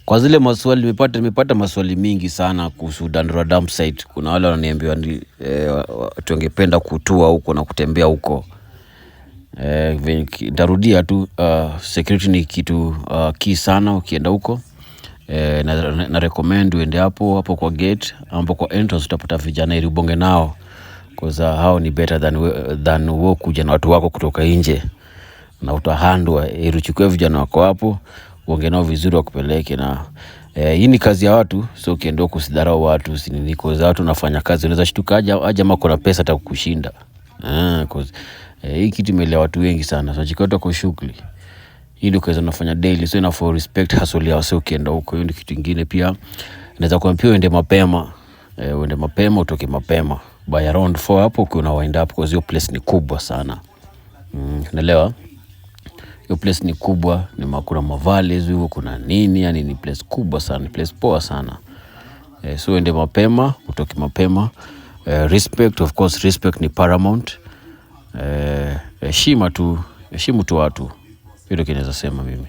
Kwa zile maswali nimepata maswali mingi sana kuhusu Dandora dump site. Kuna wale wananiambia watu wangependa kutua huko na kutembea huko. Nitarudia tu, security ni kitu key sana ukienda huko. Na recommend uende hapo kwa gate, hapo kwa entrance utapata vijana ili ubonge nao, because hao ni better than wewe kuja na watu wako kutoka nje na utahandwa. Ili uchukue vijana wako hapo uonge nao vizuri wakupeleke. Na hii ni kazi ya watu, so ukienda huko usidharau watu, si nini, cause watu nafanya kazi, unaweza shtuka aje ama kuna pesa hata kukushinda. Cause hii kitu imelea watu wengi sana, so jikota kwa shughuli hii ndio kazi unafanya daily, so ina respect hustle ya sio ukienda huko. Hiyo ni kitu kingine pia. Naweza kuambia uende mapema, utoke mapema by around 4 hapo kuna wind up, because hiyo place ni kubwa sana. Unaelewa? Hiyo place ni kubwa, ni makuna mavales hiyo, kuna nini, yani ni place kubwa sana, ni place poa sana. So uende mapema, utoke mapema. Respect, of course, respect ni paramount. Heshimu tu watu. Hilo kinaweza sema mimi.